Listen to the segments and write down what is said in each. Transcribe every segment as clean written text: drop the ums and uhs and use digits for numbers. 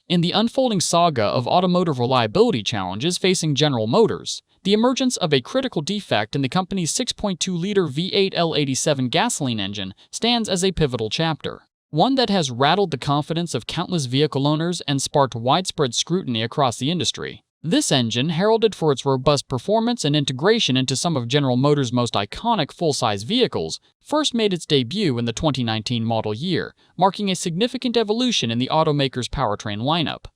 In the unfolding saga of automotive reliability challenges facing General Motors, the emergence of a critical defect in the company's 6.2-liter V8 L87 gasoline engine stands as a pivotal chapter, one that has rattled the confidence of countless vehicle owners and sparked widespread scrutiny across the industry. This engine, heralded for its robust performance and integration into some of General Motors' most iconic full-size vehicles, first made its debut in the 2019 model year, marking a significant evolution in the automaker's powertrain lineup.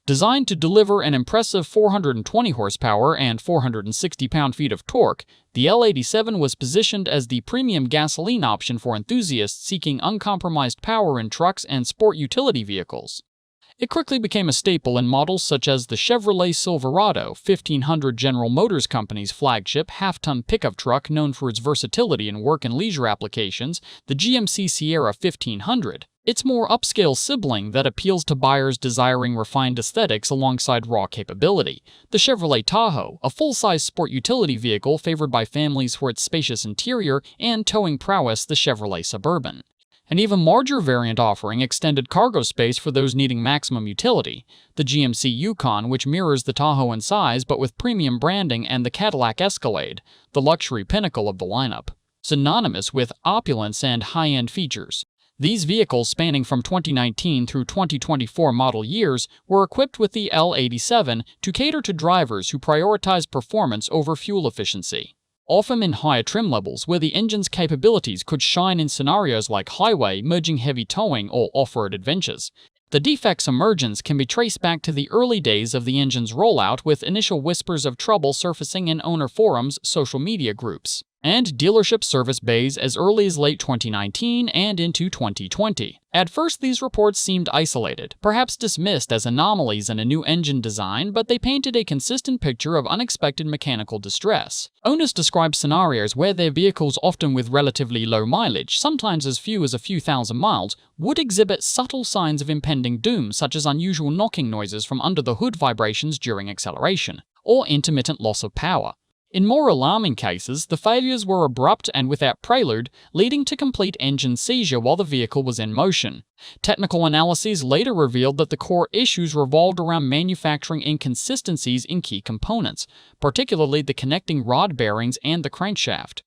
Designed to deliver an impressive 420 horsepower and 460 pound-feet of torque, the L87 was positioned as the premium gasoline option for enthusiasts seeking uncompromised power in trucks and sport utility vehicles. It quickly became a staple in models such as the Chevrolet Silverado 1500, General Motors Company's flagship half-ton pickup truck known for its versatility in work and leisure applications, the GMC Sierra 1500, its more upscale sibling that appeals to buyers desiring refined aesthetics alongside raw capability, the Chevrolet Tahoe, a full-size sport utility vehicle favored by families for its spacious interior and towing prowess, the Chevrolet Suburban. An even larger variant offering extended cargo space for those needing maximum utility, the GMC Yukon, which mirrors the Tahoe in size but with premium branding, and the Cadillac Escalade, the luxury pinnacle of the lineup, synonymous with opulence and high-end features. These vehicles, spanning from 2019 through 2024 model years, were equipped with the L87 to cater to drivers who prioritize performance over fuel efficiency, often in higher trim levels where the engine's capabilities could shine in scenarios like highway, merging heavy towing, or off-road adventures. The defect's emergence can be traced back to the early days of the engine's rollout, with initial whispers of trouble surfacing in owner forums, social media groups, and dealership service bays as early as late 2019 and into 2020. At first, these reports seemed isolated, perhaps dismissed as anomalies in a new engine design, but they painted a consistent picture of unexpected mechanical distress. Owners described scenarios where their vehicles, often with relatively low mileage, sometimes as few as a few thousand miles, would exhibit subtle signs of impending doom, such as unusual knocking noises from under the hood, vibrations during acceleration, or intermittent loss of power. In more alarming cases, the failures were abrupt and without prelude, leading to complete engine seizure while the vehicle was in motion. Technical analyses later revealed that the core issues revolved around manufacturing inconsistencies in key components, particularly the connecting rod bearings and the crankshaft.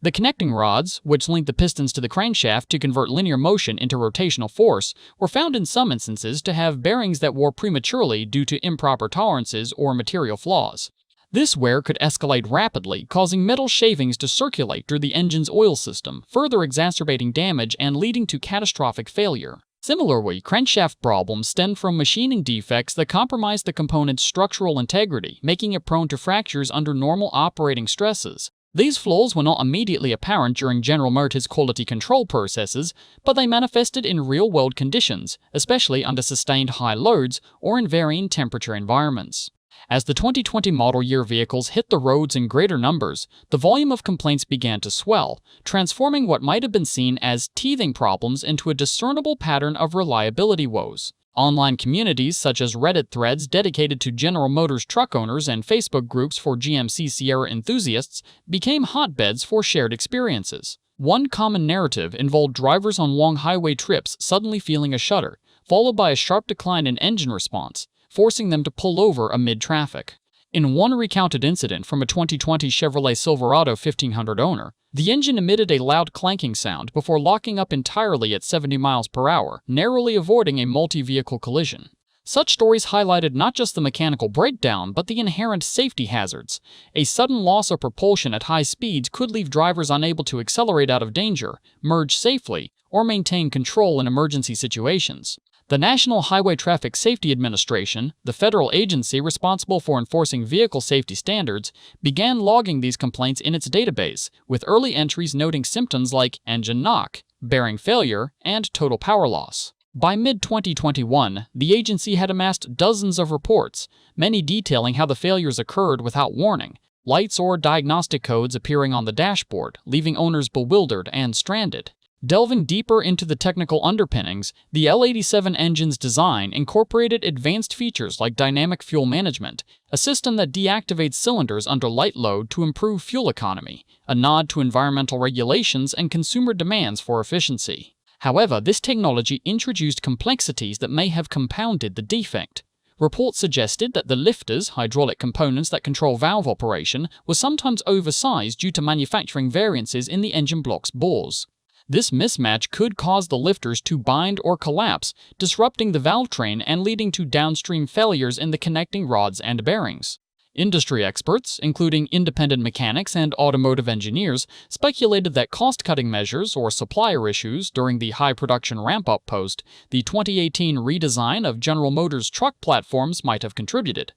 The connecting rods, which link the pistons to the crankshaft to convert linear motion into rotational force, were found in some instances to have bearings that wore prematurely due to improper tolerances or material flaws. This wear could escalate rapidly, causing metal shavings to circulate through the engine's oil system, further exacerbating damage and leading to catastrophic failure. Similarly, crankshaft problems stemmed from machining defects that compromised the component's structural integrity, making it prone to fractures under normal operating stresses. These flaws were not immediately apparent during General Motors' quality control processes, but they manifested in real-world conditions, especially under sustained high loads or in varying temperature environments. As the 2020 model year vehicles hit the roads in greater numbers, the volume of complaints began to swell, transforming what might have been seen as teething problems into a discernible pattern of reliability woes. Online communities such as Reddit threads dedicated to General Motors truck owners and Facebook groups for GMC Sierra enthusiasts became hotbeds for shared experiences. One common narrative involved drivers on long highway trips suddenly feeling a shudder, followed by a sharp decline in engine response, forcing them to pull over amid traffic. In one recounted incident from a 2020 Chevrolet Silverado 1500 owner, the engine emitted a loud clanking sound before locking up entirely at 70 miles per hour, narrowly avoiding a multi-vehicle collision. Such stories highlighted not just the mechanical breakdown, but the inherent safety hazards. A sudden loss of propulsion at high speeds could leave drivers unable to accelerate out of danger, merge safely, or maintain control in emergency situations. The National Highway Traffic Safety Administration, the federal agency responsible for enforcing vehicle safety standards, began logging these complaints in its database, with early entries noting symptoms like engine knock, bearing failure, and total power loss. By mid-2021, the agency had amassed dozens of reports, many detailing how the failures occurred without warning, lights or diagnostic codes appearing on the dashboard, leaving owners bewildered and stranded. Delving deeper into the technical underpinnings, the L87 engine's design incorporated advanced features like dynamic fuel management, a system that deactivates cylinders under light load to improve fuel economy, a nod to environmental regulations and consumer demands for efficiency. However, this technology introduced complexities that may have compounded the defect. Reports suggested that the lifters, hydraulic components that control valve operation, were sometimes oversized due to manufacturing variances in the engine block's bores. This mismatch could cause the lifters to bind or collapse, disrupting the valve train and leading to downstream failures in the connecting rods and bearings. Industry experts, including independent mechanics and automotive engineers, speculated that cost-cutting measures or supplier issues during the high production ramp-up post the 2018 redesign of General Motors truck platforms might have contributed.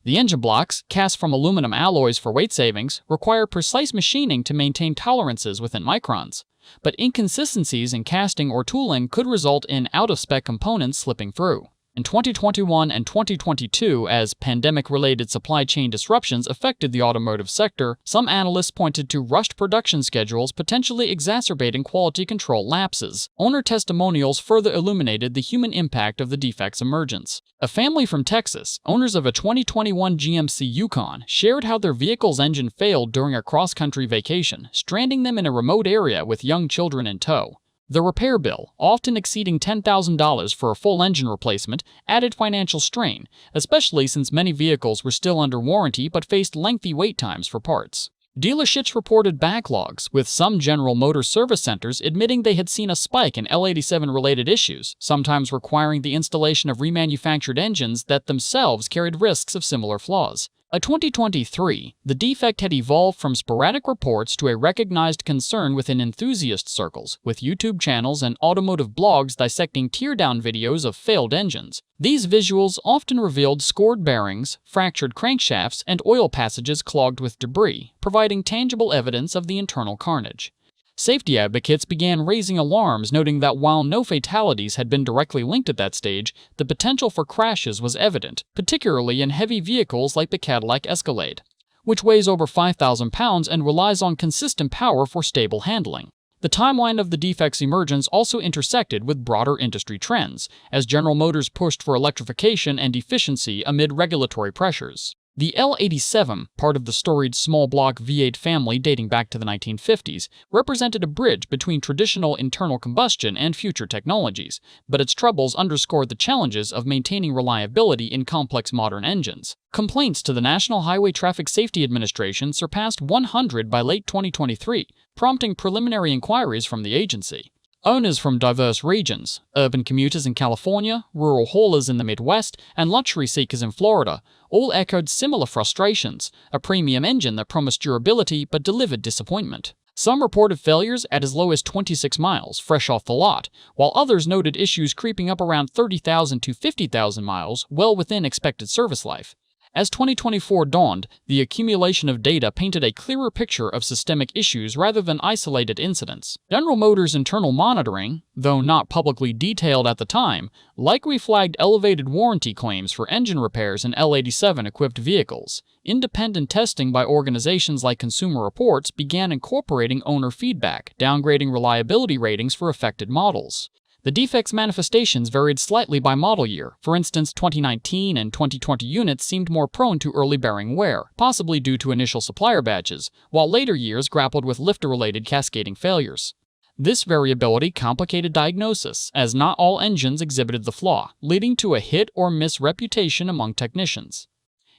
The engine blocks, cast from aluminum alloys for weight savings, require precise machining to maintain tolerances within microns. But inconsistencies in casting or tooling could result in out-of-spec components slipping through. In 2021 and 2022, as pandemic-related supply chain disruptions affected the automotive sector, some analysts pointed to rushed production schedules potentially exacerbating quality control lapses. Owner testimonials further illuminated the human impact of the defect's emergence. A family from Texas, owners of a 2021 GMC Yukon, shared how their vehicle's engine failed during a cross-country vacation, stranding them in a remote area with young children in tow. The repair bill, often exceeding $10,000 for a full engine replacement, added financial strain, especially since many vehicles were still under warranty but faced lengthy wait times for parts. Dealerships reported backlogs, with some General Motors service centers admitting they had seen a spike in L87-related issues, sometimes requiring the installation of remanufactured engines that themselves carried risks of similar flaws. By 2023, the defect had evolved from sporadic reports to a recognized concern within enthusiast circles, with YouTube channels and automotive blogs dissecting teardown videos of failed engines. These visuals often revealed scored bearings, fractured crankshafts, and oil passages clogged with debris, providing tangible evidence of the internal carnage. Safety advocates began raising alarms, noting that while no fatalities had been directly linked at that stage, the potential for crashes was evident, particularly in heavy vehicles like the Cadillac Escalade, which weighs over 5,000 pounds and relies on consistent power for stable handling. The timeline of the defect's emergence also intersected with broader industry trends, as General Motors pushed for electrification and efficiency amid regulatory pressures. The L87, part of the storied small-block V8 family dating back to the 1950s, represented a bridge between traditional internal combustion and future technologies, but its troubles underscored the challenges of maintaining reliability in complex modern engines. Complaints to the National Highway Traffic Safety Administration surpassed 100 by late 2023, prompting preliminary inquiries from the agency. Owners from diverse regions, urban commuters in California, rural haulers in the Midwest, and luxury seekers in Florida, all echoed similar frustrations, a premium engine that promised durability but delivered disappointment. Some reported failures at as low as 26 miles, fresh off the lot, while others noted issues creeping up around 30,000 to 50,000 miles, well within expected service life. As 2024 dawned, the accumulation of data painted a clearer picture of systemic issues rather than isolated incidents. General Motors' internal monitoring, though not publicly detailed at the time, likely flagged elevated warranty claims for engine repairs in L87-equipped vehicles. Independent testing by organizations like Consumer Reports began incorporating owner feedback, downgrading reliability ratings for affected models. The defect's manifestations varied slightly by model year. For instance, 2019 and 2020 units seemed more prone to early bearing wear, possibly due to initial supplier batches, while later years grappled with lifter-related cascading failures. This variability complicated diagnosis, as not all engines exhibited the flaw, leading to a hit-or-miss reputation among technicians.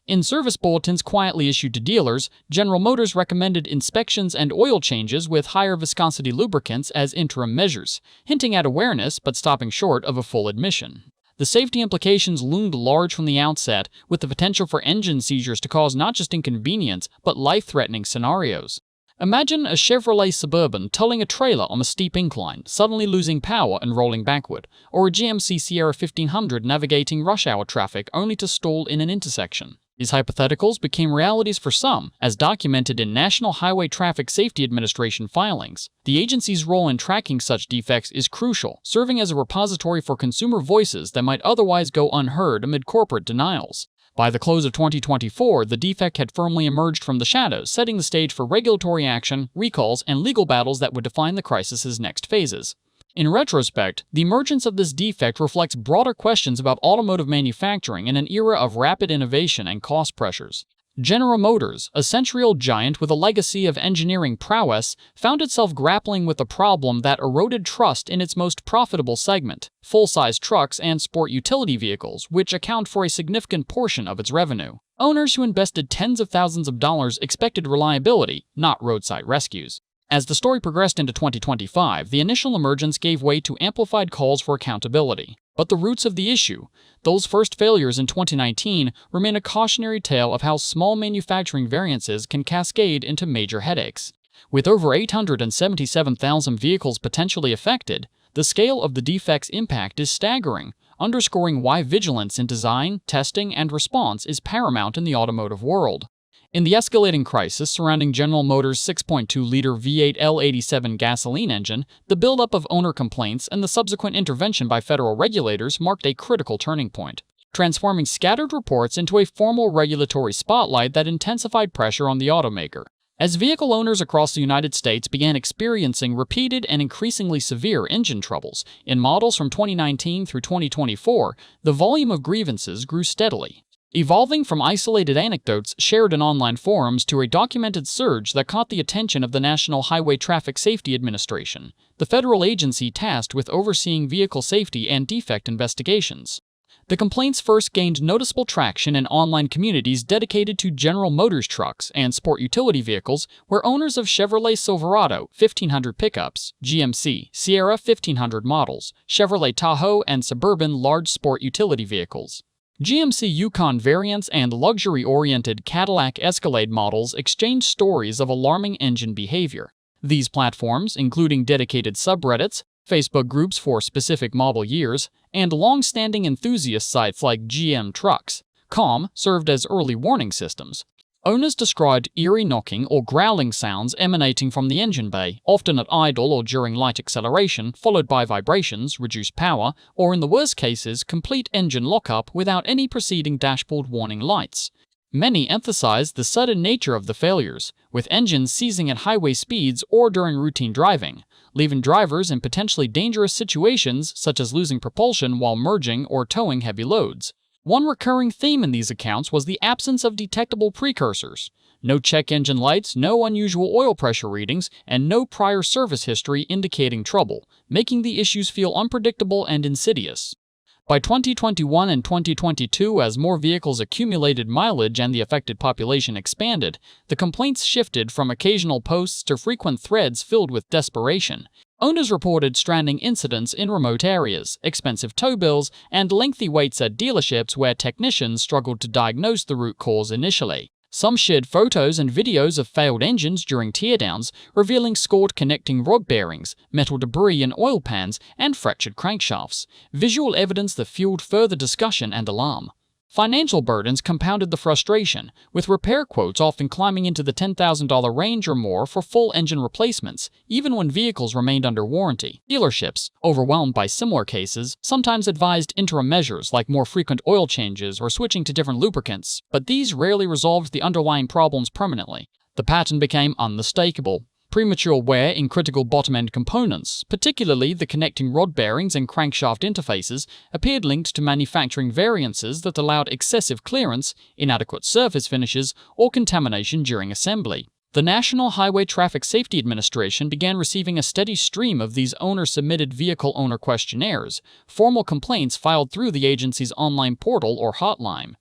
In service bulletins quietly issued to dealers, General Motors recommended inspections and oil changes with higher viscosity lubricants as interim measures, hinting at awareness but stopping short of a full admission. The safety implications loomed large from the outset, with the potential for engine seizures to cause not just inconvenience, but life-threatening scenarios. Imagine a Chevrolet Suburban towing a trailer on a steep incline, suddenly losing power and rolling backward, or a GMC Sierra 1500 navigating rush-hour traffic only to stall in an intersection. These hypotheticals became realities for some, as documented in National Highway Traffic Safety Administration filings. The agency's role in tracking such defects is crucial, serving as a repository for consumer voices that might otherwise go unheard amid corporate denials. By the close of 2024, the defect had firmly emerged from the shadows, setting the stage for regulatory action, recalls, and legal battles that would define the crisis's next phases. In retrospect, the emergence of this defect reflects broader questions about automotive manufacturing in an era of rapid innovation and cost pressures. General Motors, a century-old giant with a legacy of engineering prowess, found itself grappling with a problem that eroded trust in its most profitable segment, full-size trucks and sport utility vehicles, which account for a significant portion of its revenue. Owners who invested tens of thousands of dollars expected reliability, not roadside rescues. As the story progressed into 2025, the initial emergence gave way to amplified calls for accountability. But the roots of the issue, those first failures in 2019, remain a cautionary tale of how small manufacturing variances can cascade into major headaches. With over 877,000 vehicles potentially affected, the scale of the defect's impact is staggering, underscoring why vigilance in design, testing, and response is paramount in the automotive world. In the escalating crisis surrounding General Motors' 6.2-liter V8 L87 gasoline engine, the buildup of owner complaints and the subsequent intervention by federal regulators marked a critical turning point, transforming scattered reports into a formal regulatory spotlight that intensified pressure on the automaker. As vehicle owners across the United States began experiencing repeated and increasingly severe engine troubles in models from 2019 through 2024, the volume of grievances grew steadily, evolving from isolated anecdotes shared in online forums to a documented surge that caught the attention of the National Highway Traffic Safety Administration, the federal agency tasked with overseeing vehicle safety and defect investigations. The complaints first gained noticeable traction in online communities dedicated to General Motors trucks and sport utility vehicles, where owners of Chevrolet Silverado 1500 pickups, GMC Sierra 1500 models, Chevrolet Tahoe, and Suburban large sport utility vehicles, GMC Yukon variants, and luxury-oriented Cadillac Escalade models exchanged stories of alarming engine behavior. These platforms, including dedicated subreddits, Facebook groups for specific model years, and long-standing enthusiast sites like GM Trucks.com, served as early warning systems. Owners described eerie knocking or growling sounds emanating from the engine bay, often at idle or during light acceleration, followed by vibrations, reduced power, or in the worst cases, complete engine lockup without any preceding dashboard warning lights. Many emphasized the sudden nature of the failures, with engines seizing at highway speeds or during routine driving, leaving drivers in potentially dangerous situations such as losing propulsion while merging or towing heavy loads. One recurring theme in these accounts was the absence of detectable precursors. No check engine lights, no unusual oil pressure readings, and no prior service history indicating trouble, making the issues feel unpredictable and insidious. By 2021 and 2022, as more vehicles accumulated mileage and the affected population expanded, the complaints shifted from occasional posts to frequent threads filled with desperation. Owners reported stranding incidents in remote areas, expensive tow bills, and lengthy waits at dealerships where technicians struggled to diagnose the root cause initially. Some shared photos and videos of failed engines during teardowns, revealing scored connecting rod bearings, metal debris in oil pans, and fractured crankshafts, visual evidence that fueled further discussion and alarm. Financial burdens compounded the frustration, with repair quotes often climbing into the $10,000 range or more for full engine replacements, even when vehicles remained under warranty. Dealerships, overwhelmed by similar cases, sometimes advised interim measures like more frequent oil changes or switching to different lubricants, but these rarely resolved the underlying problems permanently. The pattern became unmistakable. Premature wear in critical bottom-end components, particularly the connecting rod bearings and crankshaft interfaces, appeared linked to manufacturing variances that allowed excessive clearance, inadequate surface finishes, or contamination during assembly. The National Highway Traffic Safety Administration began receiving a steady stream of these owner-submitted vehicle owner questionnaires, formal complaints filed through the agency's online portal or hotline.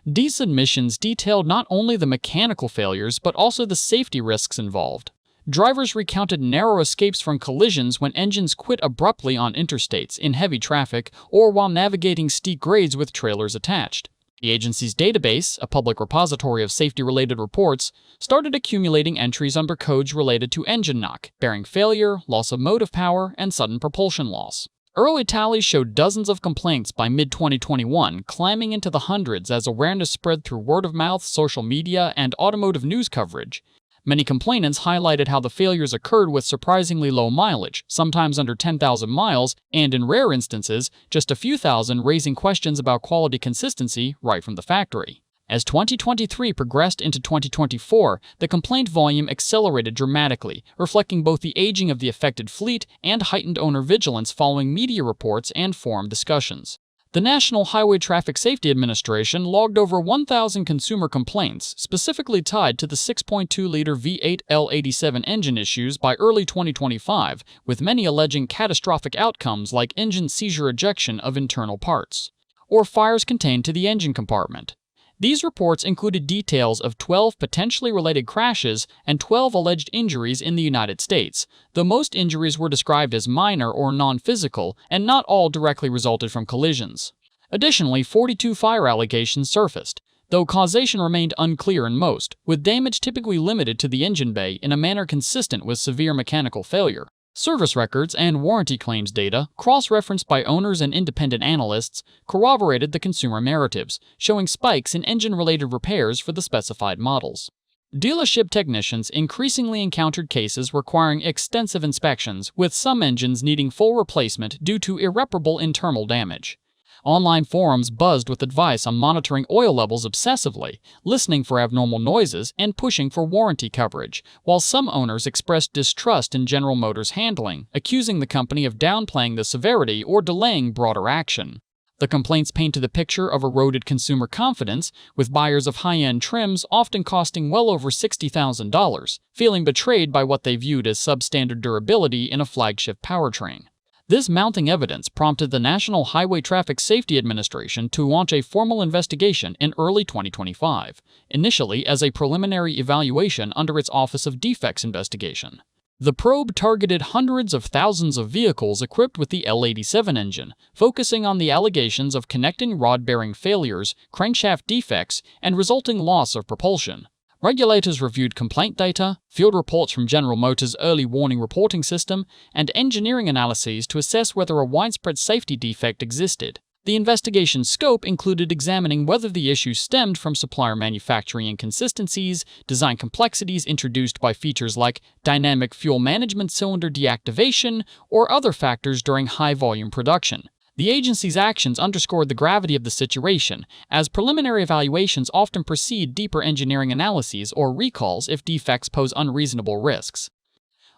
These submissions detailed not only the mechanical failures but also the safety risks involved. Drivers recounted narrow escapes from collisions when engines quit abruptly on interstates, in heavy traffic, or while navigating steep grades with trailers attached. The agency's database, a public repository of safety-related reports, started accumulating entries under codes related to engine knock, bearing failure, loss of motive power, and sudden propulsion loss. Early tallies showed dozens of complaints by mid-2021, climbing into the hundreds as awareness spread through word-of-mouth, social media, and automotive news coverage. Many complainants highlighted how the failures occurred with surprisingly low mileage, sometimes under 10,000 miles, and in rare instances, just a few thousand, raising questions about quality consistency right from the factory. As 2023 progressed into 2024, the complaint volume accelerated dramatically, reflecting both the aging of the affected fleet and heightened owner vigilance following media reports and forum discussions. The National Highway Traffic Safety Administration logged over 1,000 consumer complaints specifically tied to the 6.2-liter V8 L87 engine issues by early 2025, with many alleging catastrophic outcomes like engine seizure ejection of internal parts, or fires contained to the engine compartment. These reports included details of 12 potentially related crashes and 12 alleged injuries in the United States, though most injuries were described as minor or non-physical, and not all directly resulted from collisions. Additionally, 42 fire allegations surfaced, though causation remained unclear in most, with damage typically limited to the engine bay in a manner consistent with severe mechanical failure. Service records and warranty claims data, cross-referenced by owners and independent analysts, corroborated the consumer narratives, showing spikes in engine-related repairs for the specified models. Dealership technicians increasingly encountered cases requiring extensive inspections, with some engines needing full replacement due to irreparable internal damage. Online forums buzzed with advice on monitoring oil levels obsessively, listening for abnormal noises, and pushing for warranty coverage, while some owners expressed distrust in General Motors' handling, accusing the company of downplaying the severity or delaying broader action. The complaints painted a picture of eroded consumer confidence, with buyers of high-end trims often costing well over $60,000, feeling betrayed by what they viewed as substandard durability in a flagship powertrain. This mounting evidence prompted the National Highway Traffic Safety Administration to launch a formal investigation in early 2025, initially as a preliminary evaluation under its Office of Defects Investigation. The probe targeted hundreds of thousands of vehicles equipped with the L87 engine, focusing on the allegations of connecting rod bearing failures, crankshaft defects, and resulting loss of propulsion. Regulators reviewed complaint data, field reports from General Motors' early warning reporting system, and engineering analyses to assess whether a widespread safety defect existed. The investigation's scope included examining whether the issue stemmed from supplier manufacturing inconsistencies, design complexities introduced by features like dynamic fuel management cylinder deactivation, or other factors during high-volume production. The agency's actions underscored the gravity of the situation, as preliminary evaluations often precede deeper engineering analyses or recalls if defects pose unreasonable risks.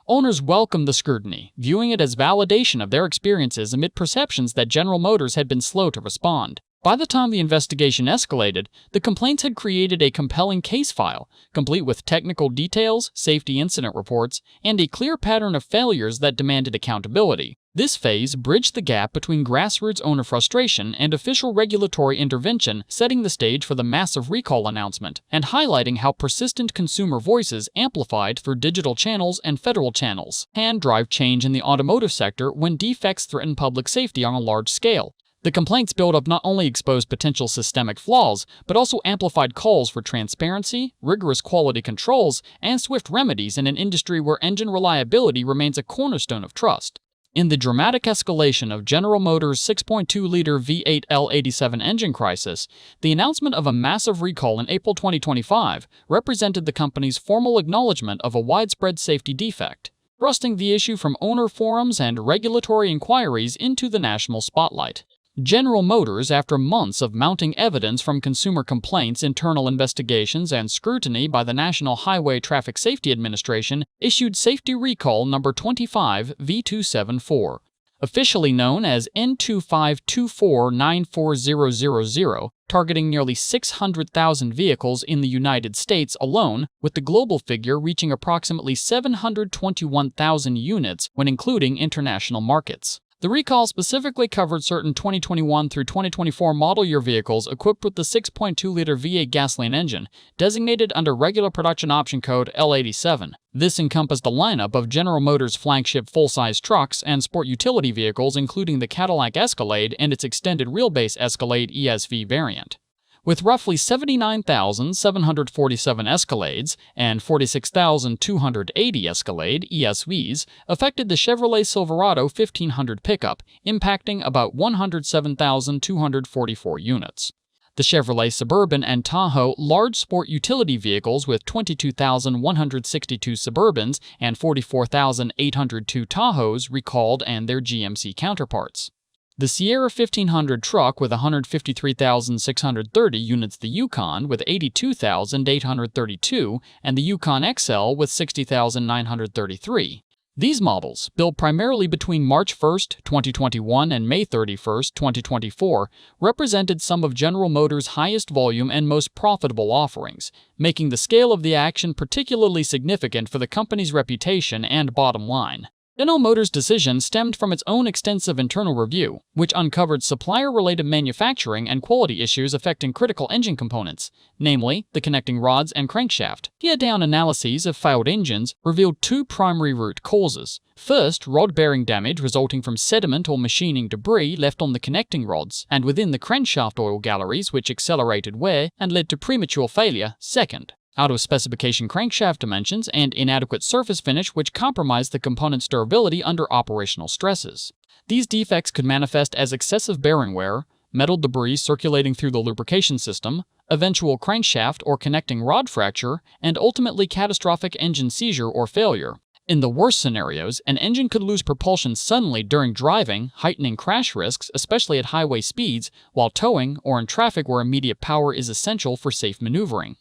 Owners welcomed the scrutiny, viewing it as validation of their experiences amid perceptions that General Motors had been slow to respond. By the time the investigation escalated, the complaints had created a compelling case file, complete with technical details, safety incident reports, and a clear pattern of failures that demanded accountability. This phase bridged the gap between grassroots owner frustration and official regulatory intervention, setting the stage for the massive recall announcement, and highlighting how persistent consumer voices amplified through digital channels and federal channels can drive change in the automotive sector when defects threaten public safety on a large scale. The complaints buildup not only exposed potential systemic flaws, but also amplified calls for transparency, rigorous quality controls, and swift remedies in an industry where engine reliability remains a cornerstone of trust. In the dramatic escalation of General Motors' 6.2-liter V8 L87 engine crisis, the announcement of a massive recall in April 2025 represented the company's formal acknowledgement of a widespread safety defect, thrusting the issue from owner forums and regulatory inquiries into the national spotlight. General Motors, after months of mounting evidence from consumer complaints, internal investigations, and scrutiny by the National Highway Traffic Safety Administration, issued Safety Recall No. 25 V274. Officially known as N252494000, targeting nearly 600,000 vehicles in the United States alone, with the global figure reaching approximately 721,000 units when including international markets. The recall specifically covered certain 2021 through 2024 model year vehicles equipped with the 6.2-liter V8 gasoline engine, designated under Regular Production Option Code L87. This encompassed a lineup of General Motors' flagship full-size trucks and sport utility vehicles, including the Cadillac Escalade and its extended wheelbase Escalade ESV variant. With roughly 79,747 Escalades and 46,280 Escalade ESVs affected the Chevrolet Silverado 1500 pickup, impacting about 107,244 units. The Chevrolet Suburban and Tahoe large sport utility vehicles with 22,162 Suburbans and 44,802 Tahoes recalled and their GMC counterparts. The Sierra 1500 truck with 153,630 units, the Yukon with 82,832, and the Yukon XL with 60,933. These models, built primarily between March 1, 2021 and May 31, 2024, represented some of General Motors' highest volume and most profitable offerings, making the scale of the action particularly significant for the company's reputation and bottom line. General Motors' decision stemmed from its own extensive internal review, which uncovered supplier-related manufacturing and quality issues affecting critical engine components, namely the connecting rods and crankshaft. Tear-down analyses of failed engines revealed two primary root causes. First, rod bearing damage resulting from sediment or machining debris left on the connecting rods and within the crankshaft oil galleries, which accelerated wear and led to premature failure. Second, out-of-specification crankshaft dimensions and inadequate surface finish which compromised the component's durability under operational stresses. These defects could manifest as excessive bearing wear, metal debris circulating through the lubrication system, eventual crankshaft or connecting rod fracture, and ultimately catastrophic engine seizure or failure. In the worst scenarios, an engine could lose propulsion suddenly during driving, heightening crash risks, especially at highway speeds, while towing, or in traffic where immediate power is essential for safe maneuvering.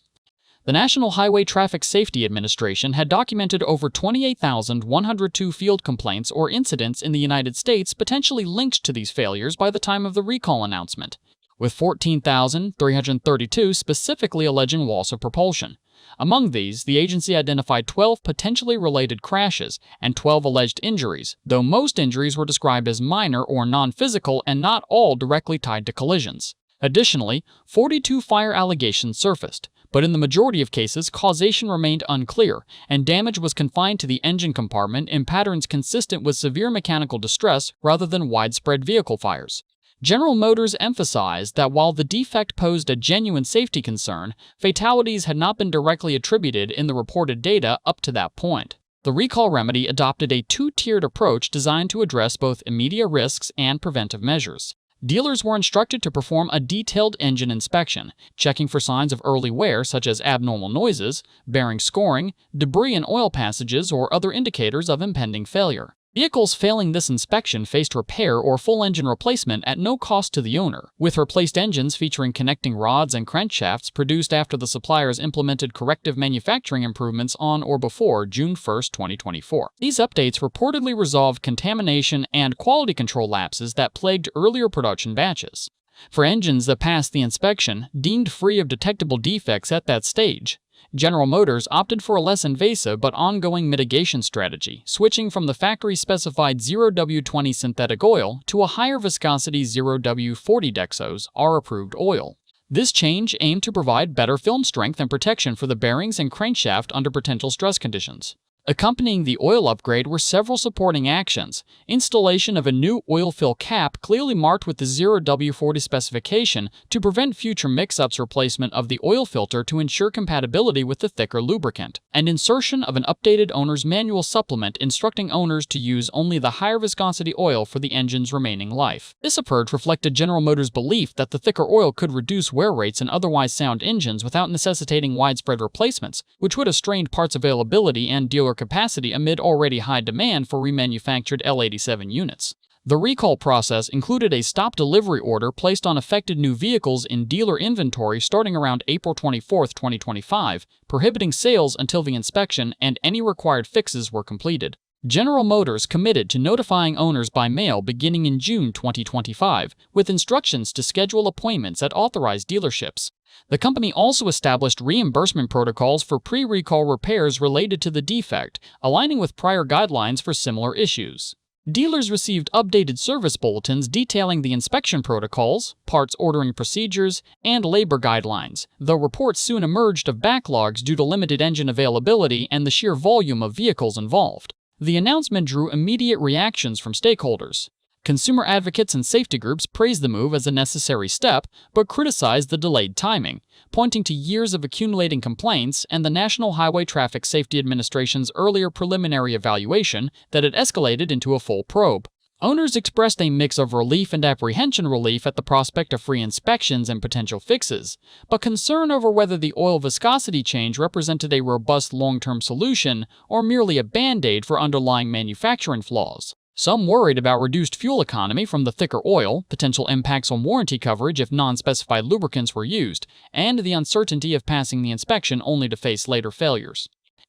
The National Highway Traffic Safety Administration had documented over 28,102 field complaints or incidents in the United States potentially linked to these failures by the time of the recall announcement, with 14,332 specifically alleging loss of propulsion. Among these, the agency identified 12 potentially related crashes and 12 alleged injuries, though most injuries were described as minor or non-physical and not all directly tied to collisions. Additionally, 42 fire allegations surfaced, but in the majority of cases, causation remained unclear, and damage was confined to the engine compartment in patterns consistent with severe mechanical distress rather than widespread vehicle fires. General Motors emphasized that while the defect posed a genuine safety concern, fatalities had not been directly attributed in the reported data up to that point. The recall remedy adopted a two-tiered approach designed to address both immediate risks and preventive measures. Dealers were instructed to perform a detailed engine inspection, checking for signs of early wear such as abnormal noises, bearing scoring, debris in oil passages, or other indicators of impending failure. Vehicles failing this inspection faced repair or full engine replacement at no cost to the owner, with replaced engines featuring connecting rods and crankshafts produced after the suppliers implemented corrective manufacturing improvements on or before June 1, 2024. These updates reportedly resolved contamination and quality control lapses that plagued earlier production batches. For engines that passed the inspection, deemed free of detectable defects at that stage, General Motors opted for a less invasive but ongoing mitigation strategy, switching from the factory-specified 0W20 synthetic oil to a higher viscosity 0W40 Dexos R-approved oil. This change aimed to provide better film strength and protection for the bearings and crankshaft under potential stress conditions. Accompanying the oil upgrade were several supporting actions. Installation of a new oil fill cap clearly marked with the 0W40 specification to prevent future mix-ups, replacement of the oil filter to ensure compatibility with the thicker lubricant, and insertion of an updated owner's manual supplement instructing owners to use only the higher viscosity oil for the engine's remaining life. This approach reflected General Motors' belief that the thicker oil could reduce wear rates in otherwise sound engines without necessitating widespread replacements, which would have strained parts availability and dealer capacity amid already high demand for remanufactured L87 units. The recall process included a stop delivery order placed on affected new vehicles in dealer inventory starting around April 24, 2025, prohibiting sales until the inspection and any required fixes were completed. General Motors committed to notifying owners by mail beginning in June 2025, with instructions to schedule appointments at authorized dealerships. The company also established reimbursement protocols for pre-recall repairs related to the defect, aligning with prior guidelines for similar issues. Dealers received updated service bulletins detailing the inspection protocols, parts ordering procedures, and labor guidelines, though reports soon emerged of backlogs due to limited engine availability and the sheer volume of vehicles involved. The announcement drew immediate reactions from stakeholders. Consumer advocates and safety groups praised the move as a necessary step, but criticized the delayed timing, pointing to years of accumulating complaints and the National Highway Traffic Safety Administration's earlier preliminary evaluation that had escalated into a full probe. Owners expressed a mix of relief and apprehension. Relief at the prospect of free inspections and potential fixes, but concern over whether the oil viscosity change represented a robust long-term solution or merely a band-aid for underlying manufacturing flaws. Some worried about reduced fuel economy from the thicker oil, potential impacts on warranty coverage if non-specified lubricants were used, and the uncertainty of passing the inspection only to face later failures.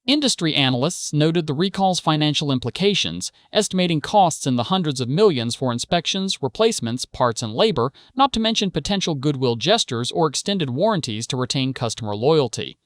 Industry analysts noted the recall's financial implications, estimating costs in the hundreds of millions for inspections, replacements, parts, and labor, not to mention potential goodwill gestures or extended warranties to retain customer loyalty.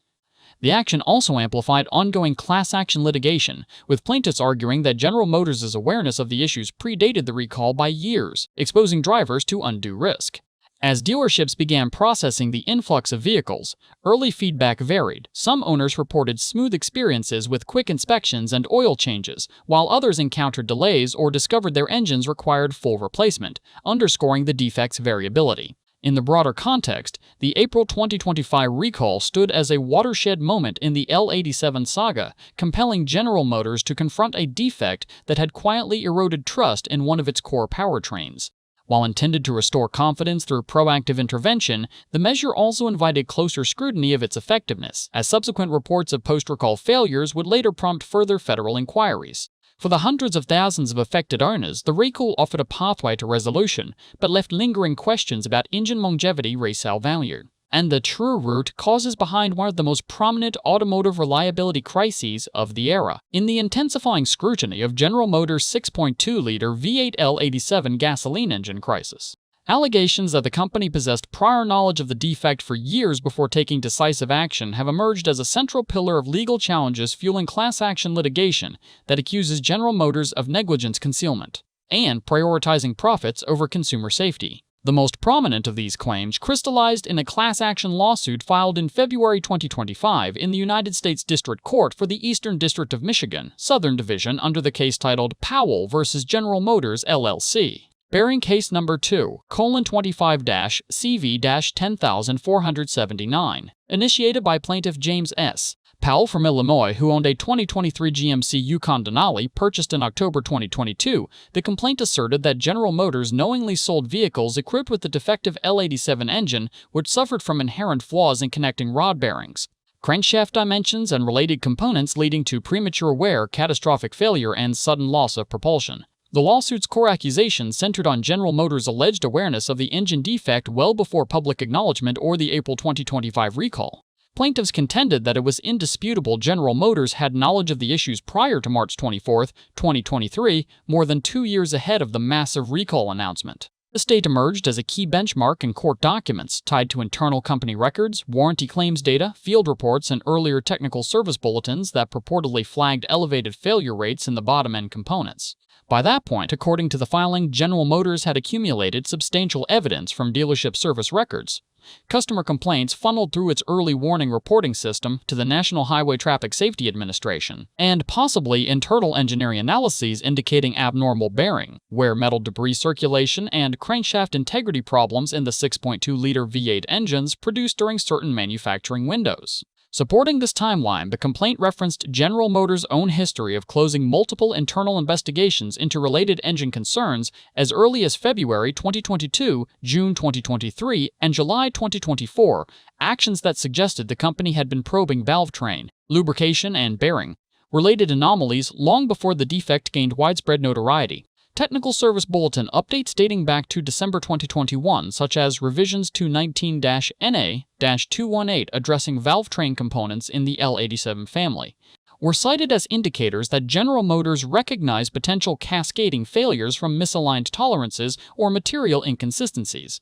The action also amplified ongoing class action litigation, with plaintiffs arguing that General Motors' awareness of the issues predated the recall by years, exposing drivers to undue risk. As dealerships began processing the influx of vehicles, early feedback varied. Some owners reported smooth experiences with quick inspections and oil changes, while others encountered delays or discovered their engines required full replacement, underscoring the defect's variability. In the broader context, the April 2025 recall stood as a watershed moment in the L87 saga, compelling General Motors to confront a defect that had quietly eroded trust in one of its core powertrains. While intended to restore confidence through proactive intervention, the measure also invited closer scrutiny of its effectiveness, as subsequent reports of post-recall failures would later prompt further federal inquiries. For the hundreds of thousands of affected owners, the recall offered a pathway to resolution, but left lingering questions about engine longevity resale value and the true root causes behind one of the most prominent automotive reliability crises of the era. In the intensifying scrutiny of General Motors' 6.2-liter V8 L87 gasoline engine crisis, allegations that the company possessed prior knowledge of the defect for years before taking decisive action have emerged as a central pillar of legal challenges fueling class action litigation that accuses General Motors of negligence concealment and prioritizing profits over consumer safety. The most prominent of these claims crystallized in a class action lawsuit filed in February 2025 in the United States District Court for the Eastern District of Michigan, Southern Division, under the case titled Powell v. General Motors, LLC. Bearing case number 2:25-CV-10479, initiated by plaintiff James S. Powell from Illinois, who owned a 2023 GMC Yukon Denali purchased in October 2022, the complaint asserted that General Motors knowingly sold vehicles equipped with the defective L87 engine, which suffered from inherent flaws in connecting rod bearings, crankshaft dimensions, and related components, leading to premature wear, catastrophic failure, and sudden loss of propulsion. The lawsuit's core accusations centered on General Motors' alleged awareness of the engine defect well before public acknowledgement or the April 2025 recall. Plaintiffs contended that it was indisputable General Motors had knowledge of the issues prior to March 24, 2023, more than 2 years ahead of the massive recall announcement. This date emerged as a key benchmark in court documents tied to internal company records, warranty claims data, field reports, and earlier technical service bulletins that purportedly flagged elevated failure rates in the bottom-end components. By that point, according to the filing, General Motors had accumulated substantial evidence from dealership service records, customer complaints funneled through its early warning reporting system to the National Highway Traffic Safety Administration, and possibly internal engineering analyses indicating abnormal bearing, wear metal debris circulation, and crankshaft integrity problems in the 6.2-liter V8 engines produced during certain manufacturing windows. Supporting this timeline, the complaint referenced General Motors' own history of closing multiple internal investigations into related engine concerns as early as February 2022, June 2023, and July 2024, actions that suggested the company had been probing valve train, lubrication, and bearing-related anomalies long before the defect gained widespread notoriety. Technical Service Bulletin updates dating back to December 2021, such as revisions to 19-NA-218 addressing valve train components in the L87 family, were cited as indicators that General Motors recognized potential cascading failures from misaligned tolerances or material inconsistencies.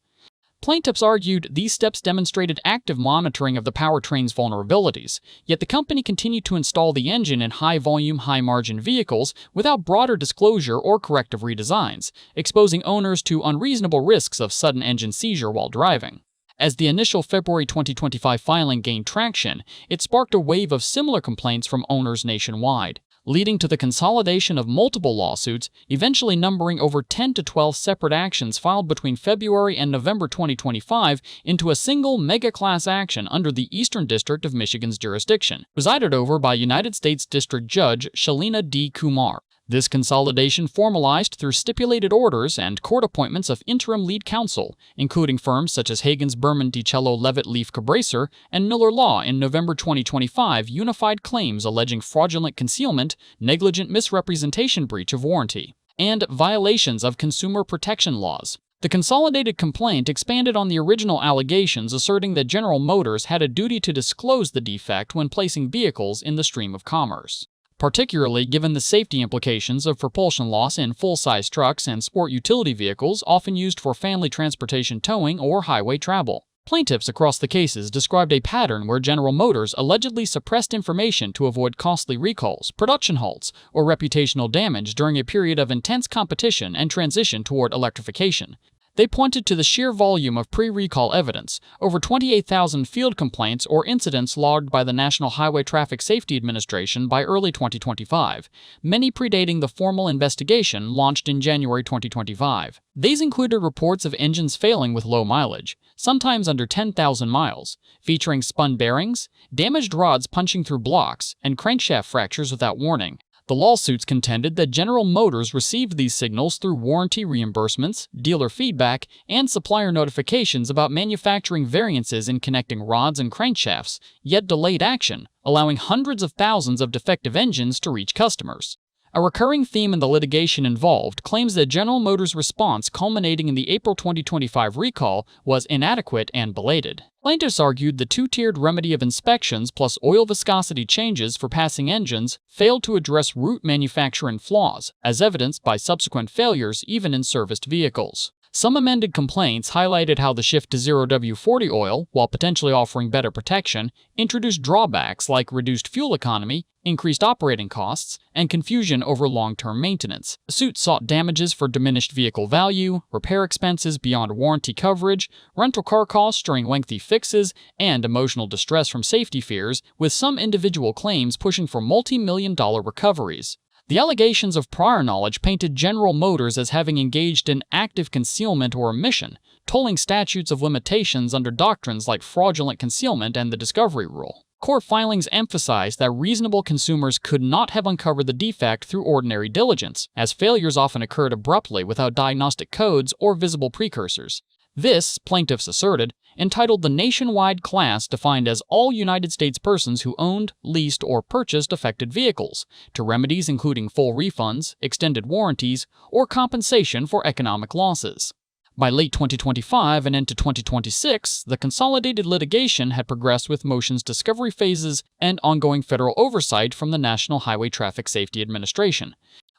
Plaintiffs argued these steps demonstrated active monitoring of the powertrain's vulnerabilities, yet the company continued to install the engine in high-volume, high-margin vehicles without broader disclosure or corrective redesigns, exposing owners to unreasonable risks of sudden engine seizure while driving. As the initial February 2025 filing gained traction, it sparked a wave of similar complaints from owners nationwide, leading to the consolidation of multiple lawsuits, eventually numbering over 10 to 12 separate actions filed between February and November 2025 into a single mega-class action under the Eastern District of Michigan's jurisdiction, presided over by United States District Judge Shalina D. Kumar. This consolidation formalized through stipulated orders and court appointments of interim lead counsel, including firms such as Hagens Berman DiCello Levitt Leaf Cabraser and Miller Law. In November 2025 unified claims alleging fraudulent concealment, negligent misrepresentation, breach of warranty, and violations of consumer protection laws. The consolidated complaint expanded on the original allegations, asserting that General Motors had a duty to disclose the defect when placing vehicles in the stream of commerce, particularly given the safety implications of propulsion loss in full-size trucks and sport utility vehicles often used for family transportation, towing, or highway travel. Plaintiffs across the cases described a pattern where General Motors allegedly suppressed information to avoid costly recalls, production halts, or reputational damage during a period of intense competition and transition toward electrification. They pointed to the sheer volume of pre-recall evidence, over 28,000 field complaints or incidents logged by the National Highway Traffic Safety Administration by early 2025, many predating the formal investigation launched in January 2025. These included reports of engines failing with low mileage, sometimes under 10,000 miles, featuring spun bearings, damaged rods punching through blocks, and crankshaft fractures without warning. The lawsuits contended that General Motors received these signals through warranty reimbursements, dealer feedback, and supplier notifications about manufacturing variances in connecting rods and crankshafts, yet delayed action, allowing hundreds of thousands of defective engines to reach customers. A recurring theme in the litigation involved claims that General Motors' response, culminating in the April 2025 recall, was inadequate and belated. Plaintiffs argued the two-tiered remedy of inspections plus oil viscosity changes for passing engines failed to address root manufacturing flaws, as evidenced by subsequent failures even in serviced vehicles. Some amended complaints highlighted how the shift to zero W40 oil, while potentially offering better protection, introduced drawbacks like reduced fuel economy, increased operating costs, and confusion over long-term maintenance. The suit sought damages for diminished vehicle value, repair expenses beyond warranty coverage, rental car costs during lengthy fixes, and emotional distress from safety fears, with some individual claims pushing for multi-million-dollar recoveries. The allegations of prior knowledge painted General Motors as having engaged in active concealment or omission, tolling statutes of limitations under doctrines like fraudulent concealment and the discovery rule. Court filings emphasized that reasonable consumers could not have uncovered the defect through ordinary diligence, as failures often occurred abruptly without diagnostic codes or visible precursors. This, plaintiffs asserted, entitled the nationwide class defined as all United States persons who owned, leased, or purchased affected vehicles, to remedies including full refunds, extended warranties, or compensation for economic losses. By late 2025 and into 2026, the consolidated litigation had progressed with motions discovery phases and ongoing federal oversight from the National Highway Traffic Safety Administration,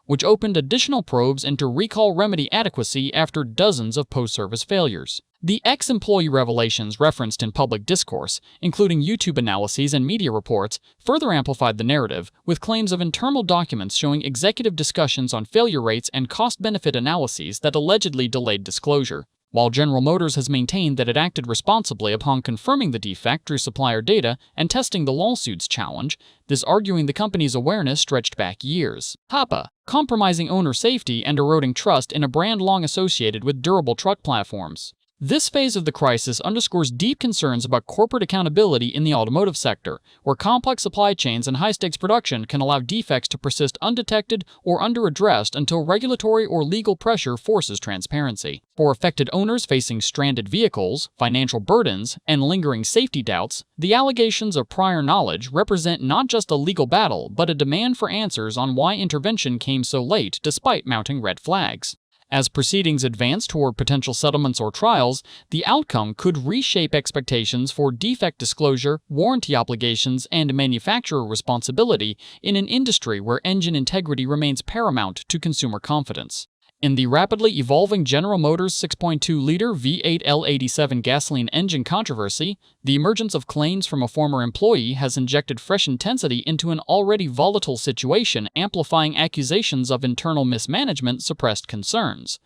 which opened additional probes into recall remedy adequacy after dozens of post-service failures. The ex-employee revelations referenced in public discourse, including YouTube analyses and media reports, further amplified the narrative, with claims of internal documents showing executive discussions on failure rates and cost-benefit analyses that allegedly delayed disclosure. While General Motors has maintained that it acted responsibly upon confirming the defect through supplier data and testing the lawsuit's challenge, this arguing the company's awareness stretched back years. HAPA, compromising owner safety and eroding trust in a brand long associated with durable truck platforms. This phase of the crisis underscores deep concerns about corporate accountability in the automotive sector, where complex supply chains and high-stakes production can allow defects to persist undetected or underaddressed until regulatory or legal pressure forces transparency. For affected owners facing stranded vehicles, financial burdens, and lingering safety doubts, the allegations of prior knowledge represent not just a legal battle, but a demand for answers on why intervention came so late despite mounting red flags. As proceedings advance toward potential settlements or trials, the outcome could reshape expectations for defect disclosure, warranty obligations, and manufacturer responsibility in an industry where engine integrity remains paramount to consumer confidence. In the rapidly evolving General Motors 6.2-liter V8 L87 gasoline engine controversy, the emergence of claims from a former employee has injected fresh intensity into an already volatile situation, amplifying accusations of internal mismanagement, suppressed concerns,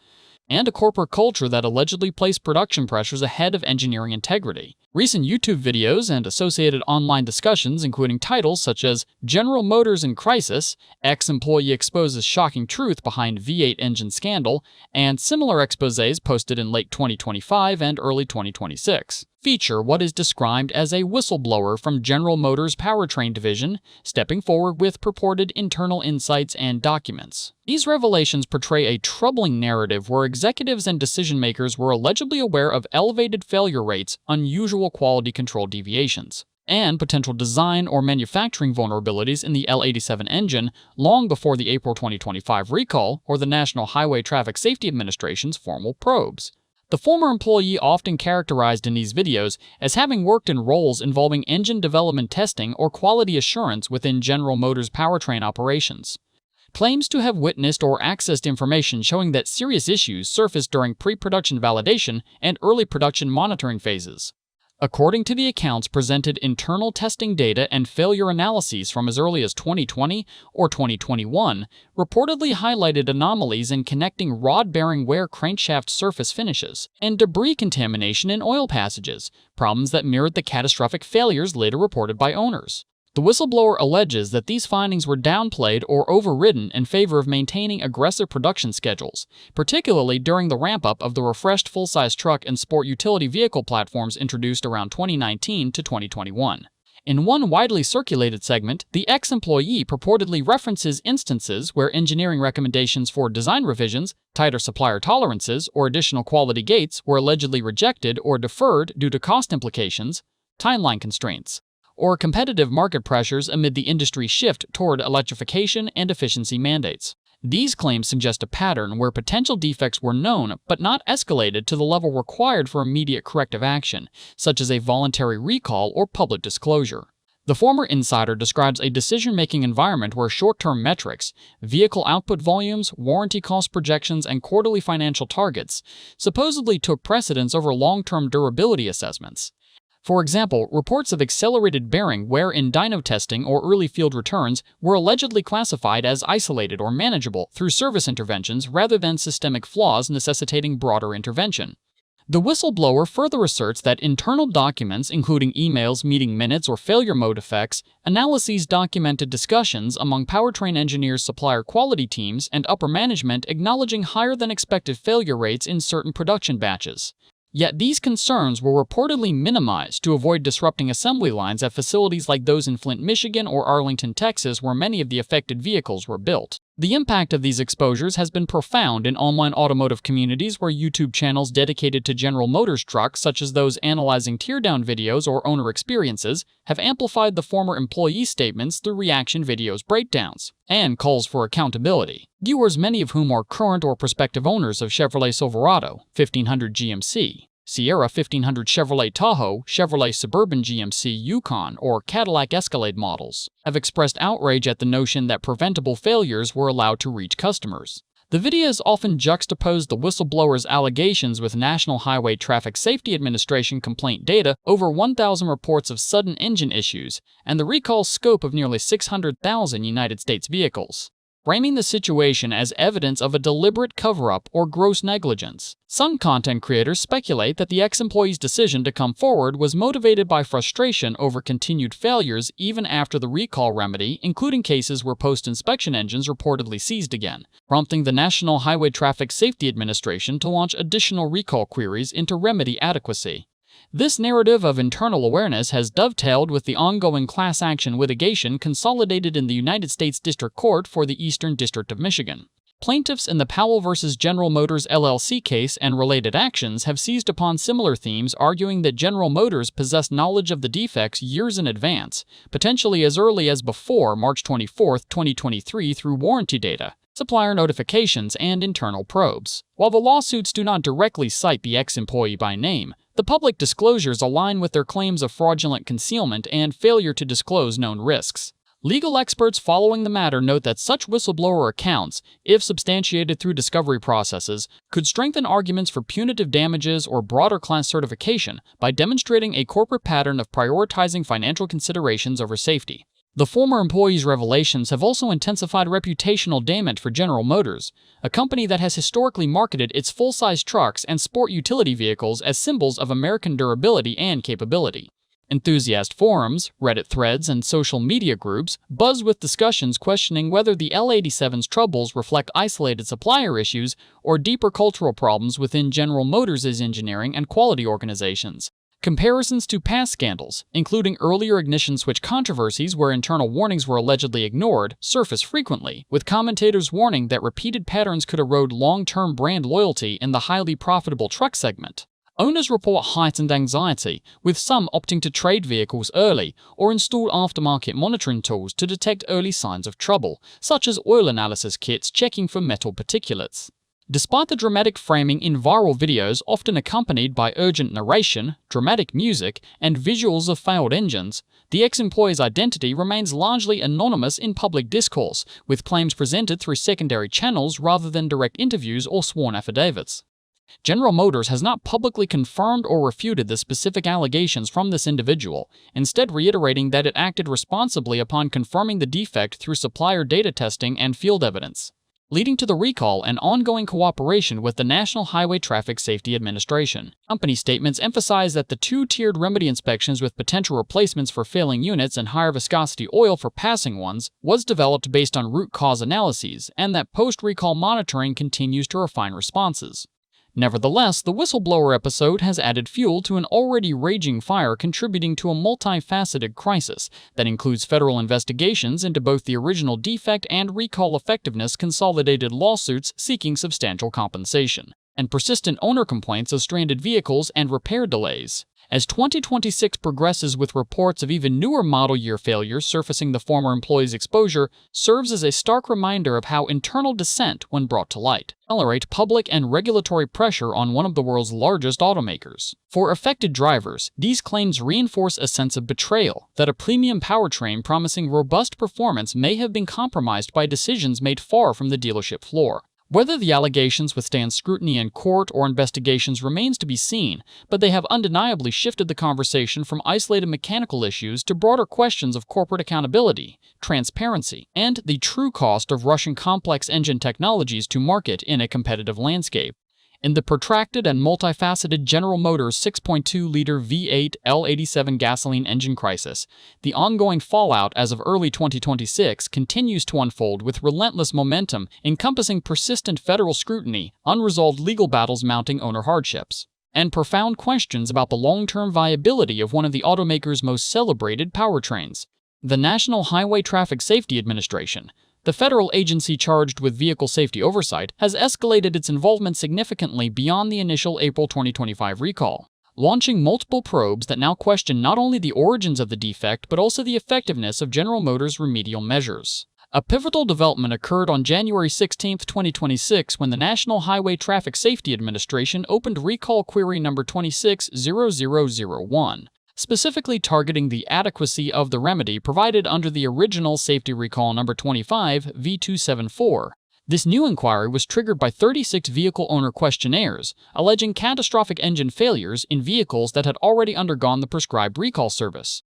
and a corporate culture that allegedly placed production pressures ahead of engineering integrity. Recent YouTube videos and associated online discussions, including titles such as General Motors in Crisis, Ex-Employee Exposes Shocking Truth Behind V8 Engine Scandal, and similar exposés posted in late 2025 and early 2026, feature what is described as a whistleblower from General Motors' powertrain division, stepping forward with purported internal insights and documents. These revelations portray a troubling narrative where executives and decision-makers were allegedly aware of elevated failure rates, unusual quality control deviations, and potential design or manufacturing vulnerabilities in the L87 engine long before the April 2025 recall or the National Highway Traffic Safety Administration's formal probes. The former employee often characterized in these videos as having worked in roles involving engine development testing or quality assurance within General Motors powertrain operations. Claims to have witnessed or accessed information showing that serious issues surfaced during pre-production validation and early production monitoring phases. According to the accounts presented, internal testing data and failure analyses from as early as 2020 or 2021 reportedly highlighted anomalies in connecting rod-bearing wear crankshaft surface finishes and debris contamination in oil passages, problems that mirrored the catastrophic failures later reported by owners. The whistleblower alleges that these findings were downplayed or overridden in favor of maintaining aggressive production schedules, particularly during the ramp-up of the refreshed full-size truck and sport utility vehicle platforms introduced around 2019 to 2021. In one widely circulated segment, the ex-employee purportedly references instances where engineering recommendations for design revisions, tighter supplier tolerances, or additional quality gates were allegedly rejected or deferred due to cost implications, timeline constraints, or competitive market pressures amid the industry's shift toward electrification and efficiency mandates. These claims suggest a pattern where potential defects were known but not escalated to the level required for immediate corrective action, such as a voluntary recall or public disclosure. The former insider describes a decision-making environment where short-term metrics, vehicle output volumes, warranty cost projections, and quarterly financial targets supposedly took precedence over long-term durability assessments. For example, reports of accelerated bearing wear in dyno testing or early field returns were allegedly classified as isolated or manageable through service interventions rather than systemic flaws necessitating broader intervention. The whistleblower further asserts that internal documents, including emails, meeting minutes, or failure mode effects, analyses documented discussions among powertrain engineers, supplier quality teams, and upper management acknowledging higher than expected failure rates in certain production batches. Yet these concerns were reportedly minimized to avoid disrupting assembly lines at facilities like those in Flint, Michigan or Arlington, Texas, where many of the affected vehicles were built. The impact of these exposures has been profound in online automotive communities where YouTube channels dedicated to General Motors trucks, such as those analyzing teardown videos or owner experiences, have amplified the former employee's statements through reaction videos breakdowns and calls for accountability. Viewers, many of whom are current or prospective owners of Chevrolet Silverado, 1500 GMC, Sierra 1500 Chevrolet Tahoe, Chevrolet Suburban GMC Yukon, or Cadillac Escalade models, have expressed outrage at the notion that preventable failures were allowed to reach customers. The videos often juxtapose the whistleblower's allegations with National Highway Traffic Safety Administration complaint data, over 1,000 reports of sudden engine issues, and the recall scope of nearly 600,000 United States vehicles, framing the situation as evidence of a deliberate cover-up or gross negligence. Some content creators speculate that the ex-employee's decision to come forward was motivated by frustration over continued failures even after the recall remedy, including cases where post-inspection engines reportedly seized again, prompting the National Highway Traffic Safety Administration to launch additional recall queries into remedy adequacy. This narrative of internal awareness has dovetailed with the ongoing class action litigation consolidated in the United States District Court for the Eastern District of Michigan. Plaintiffs in the Powell v. General Motors LLC case and related actions have seized upon similar themes, arguing that General Motors possessed knowledge of the defects years in advance, potentially as early as before March 24, 2023 through warranty data, supplier notifications, and internal probes. While the lawsuits do not directly cite the ex-employee by name, the public disclosures align with their claims of fraudulent concealment and failure to disclose known risks. Legal experts following the matter note that such whistleblower accounts, if substantiated through discovery processes, could strengthen arguments for punitive damages or broader class certification by demonstrating a corporate pattern of prioritizing financial considerations over safety. The former employee's revelations have also intensified reputational damage for General Motors, a company that has historically marketed its full-size trucks and sport utility vehicles as symbols of American durability and capability. Enthusiast forums, Reddit threads, and social media groups buzz with discussions questioning whether the L87's troubles reflect isolated supplier issues or deeper cultural problems within General Motors' engineering and quality organizations. Comparisons to past scandals, including earlier ignition switch controversies where internal warnings were allegedly ignored, surface frequently, with commentators warning that repeated patterns could erode long-term brand loyalty in the highly profitable truck segment. Owners report heightened anxiety, with some opting to trade vehicles early or install aftermarket monitoring tools to detect early signs of trouble, such as oil analysis kits checking for metal particulates. Despite the dramatic framing in viral videos often accompanied by urgent narration, dramatic music, and visuals of failed engines, the ex-employee's identity remains largely anonymous in public discourse, with claims presented through secondary channels rather than direct interviews or sworn affidavits. General Motors has not publicly confirmed or refuted the specific allegations from this individual, instead reiterating that it acted responsibly upon confirming the defect through supplier data testing and field evidence, leading to the recall and ongoing cooperation with the National Highway Traffic Safety Administration. Company statements emphasize that the two-tiered remedy inspections with potential replacements for failing units and higher viscosity oil for passing ones was developed based on root cause analyses, and that post-recall monitoring continues to refine responses. Nevertheless, the whistleblower episode has added fuel to an already raging fire, contributing to a multifaceted crisis that includes federal investigations into both the original defect and recall effectiveness, consolidated lawsuits seeking substantial compensation, and persistent owner complaints of stranded vehicles and repair delays. As 2026 progresses with reports of even newer model year failures surfacing, the former employee's exposure serves as a stark reminder of how internal dissent, when brought to light, accelerate public and regulatory pressure on one of the world's largest automakers. For affected drivers, these claims reinforce a sense of betrayal, that a premium powertrain promising robust performance may have been compromised by decisions made far from the dealership floor. Whether the allegations withstand scrutiny in court or investigations remains to be seen, but they have undeniably shifted the conversation from isolated mechanical issues to broader questions of corporate accountability, transparency, and the true cost of rushing complex engine technologies to market in a competitive landscape. In the protracted and multifaceted General Motors 6.2-liter V8 L87 gasoline engine crisis, the ongoing fallout as of early 2026 continues to unfold with relentless momentum, encompassing persistent federal scrutiny, unresolved legal battles mounting owner hardships, and profound questions about the long-term viability of one of the automaker's most celebrated powertrains. The National Highway Traffic Safety Administration, the federal agency charged with vehicle safety oversight, has escalated its involvement significantly beyond the initial April 2025 recall, launching multiple probes that now question not only the origins of the defect but also the effectiveness of General Motors' remedial measures. A pivotal development occurred on January 16, 2026, when the National Highway Traffic Safety Administration opened recall query number 260001. Specifically targeting the adequacy of the remedy provided under the original safety recall number 25 V274. This new inquiry was triggered by 36 vehicle owner questionnaires, alleging catastrophic engine failures in vehicles that had already undergone the prescribed recall service.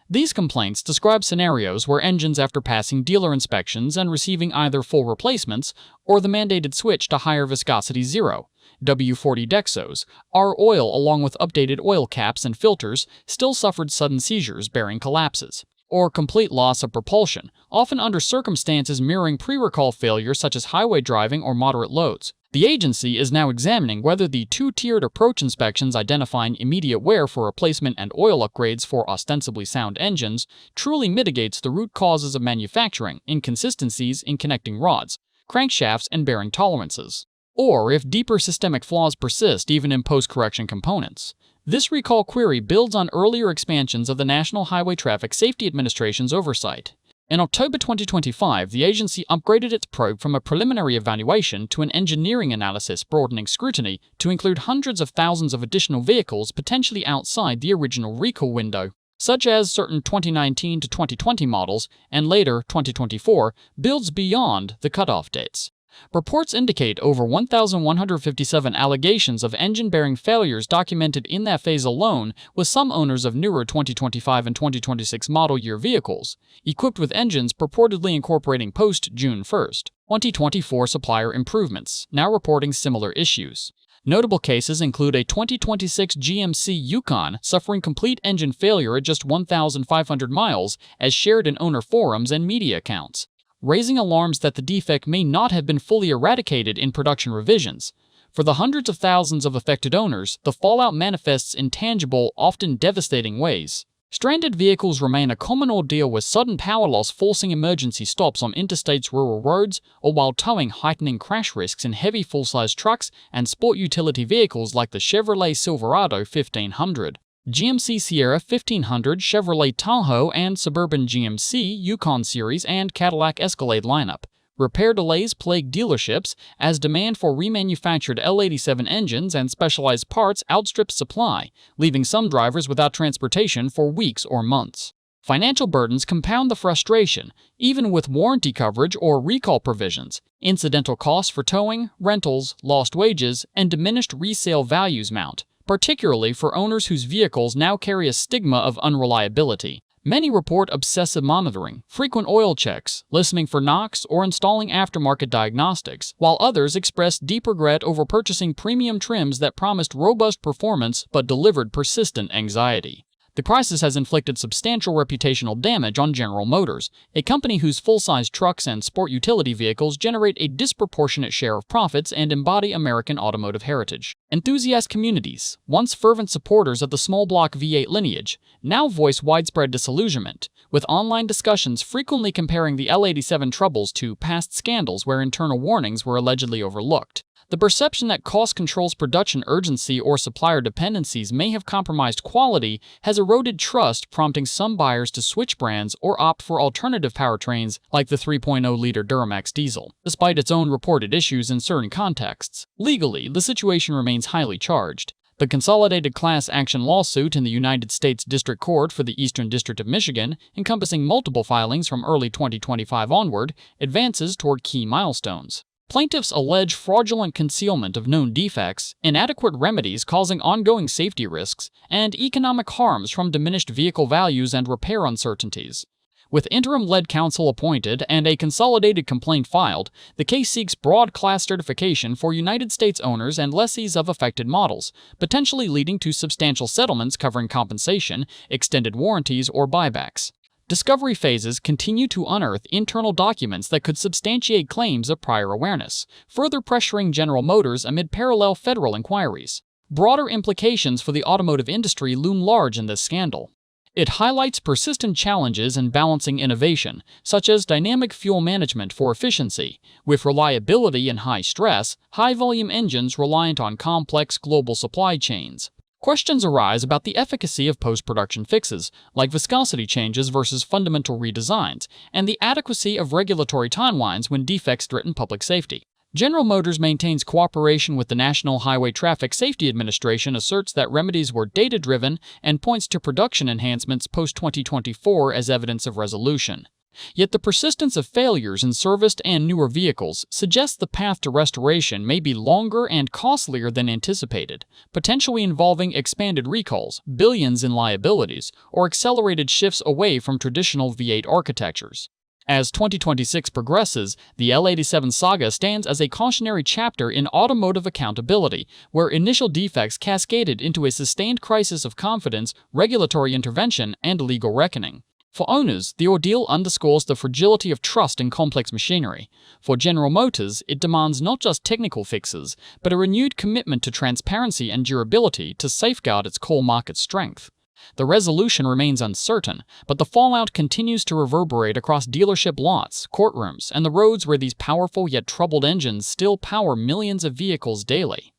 These complaints describe scenarios where engines, after passing dealer inspections and receiving either full replacements or the mandated switch to higher viscosity 0 W40 Dexos, our oil along with updated oil caps and filters, still suffered sudden seizures bearing collapses, or complete loss of propulsion, often under circumstances mirroring pre-recall failures such as highway driving or moderate loads. The agency is now examining whether the two-tiered approach inspections identifying immediate wear for replacement and oil upgrades for ostensibly sound engines truly mitigates the root causes of manufacturing inconsistencies in connecting rods, crankshafts, and bearing tolerances, or if deeper systemic flaws persist even in post-correction components. This recall query builds on earlier expansions of the National Highway Traffic Safety Administration's oversight. In October 2025, the agency upgraded its probe from a preliminary evaluation to an engineering analysis, broadening scrutiny to include hundreds of thousands of additional vehicles potentially outside the original recall window, such as certain 2019 to 2020 models and later 2024 builds beyond the cutoff dates. Reports indicate over 1,157 allegations of engine-bearing failures documented in that phase alone, with some owners of newer 2025 and 2026 model year vehicles, equipped with engines purportedly incorporating post-June 1, 2024 supplier improvements, now reporting similar issues. Notable cases include a 2026 GMC Yukon suffering complete engine failure at just 1,500 miles, as shared in owner forums and media accounts, raising alarms that the defect may not have been fully eradicated in production revisions. For the hundreds of thousands of affected owners, the fallout manifests in tangible, often devastating ways. Stranded vehicles remain a common ordeal, with sudden power loss forcing emergency stops on interstates' rural roads, or while towing, heightening crash risks in heavy full-size trucks and sport utility vehicles like the Chevrolet Silverado 1500. GMC Sierra 1500, Chevrolet Tahoe, and suburban GMC Yukon Series and Cadillac Escalade lineup, Repair delays plague dealerships as demand for remanufactured L87 engines and specialized parts outstrips supply, leaving some drivers without transportation for weeks or months. Financial burdens compound the frustration, even with warranty coverage or recall provisions. Incidental costs for towing, rentals, lost wages, and diminished resale values mount, particularly for owners whose vehicles now carry a stigma of unreliability. Many report obsessive monitoring, frequent oil checks, listening for knocks, or installing aftermarket diagnostics, while others express deep regret over purchasing premium trims that promised robust performance but delivered persistent anxiety. The crisis has inflicted substantial reputational damage on General Motors, a company whose full-size trucks and sport utility vehicles generate a disproportionate share of profits and embody American automotive heritage. Enthusiast communities, once fervent supporters of the small-block V8 lineage, now voice widespread disillusionment, with online discussions frequently comparing the L87 troubles to past scandals where internal warnings were allegedly overlooked. The perception that cost controls production urgency or supplier dependencies may have compromised quality has eroded trust, prompting some buyers to switch brands or opt for alternative powertrains like the 3.0-liter Duramax diesel. Despite its own reported issues in certain contexts, legally, the situation remains highly charged. The consolidated class action lawsuit in the United States District Court for the Eastern District of Michigan, encompassing multiple filings from early 2025 onward, advances toward key milestones. Plaintiffs allege fraudulent concealment of known defects, inadequate remedies causing ongoing safety risks, and economic harms from diminished vehicle values and repair uncertainties. With interim lead counsel appointed and a consolidated complaint filed, the case seeks broad class certification for United States owners and lessees of affected models, potentially leading to substantial settlements covering compensation, extended warranties, or buybacks. Discovery phases continue to unearth internal documents that could substantiate claims of prior awareness, further pressuring General Motors amid parallel federal inquiries. Broader implications for the automotive industry loom large in this scandal. It highlights persistent challenges in balancing innovation, such as dynamic fuel management for efficiency, with reliability in high stress, high-volume engines reliant on complex global supply chains. Questions arise about the efficacy of post-production fixes, like viscosity changes versus fundamental redesigns, and the adequacy of regulatory timelines when defects threaten public safety. General Motors maintains cooperation with the National Highway Traffic Safety Administration, asserts that remedies were data-driven, and points to production enhancements post-2024 as evidence of resolution. Yet the persistence of failures in serviced and newer vehicles suggests the path to restoration may be longer and costlier than anticipated, potentially involving expanded recalls, billions in liabilities, or accelerated shifts away from traditional V8 architectures. As 2026 progresses, the L87 saga stands as a cautionary chapter in automotive accountability, where initial defects cascaded into a sustained crisis of confidence, regulatory intervention, and legal reckoning. For owners, the ordeal underscores the fragility of trust in complex machinery. For General Motors, it demands not just technical fixes, but a renewed commitment to transparency and durability to safeguard its core market strength. The resolution remains uncertain, but the fallout continues to reverberate across dealership lots, courtrooms, and the roads where these powerful yet troubled engines still power millions of vehicles daily.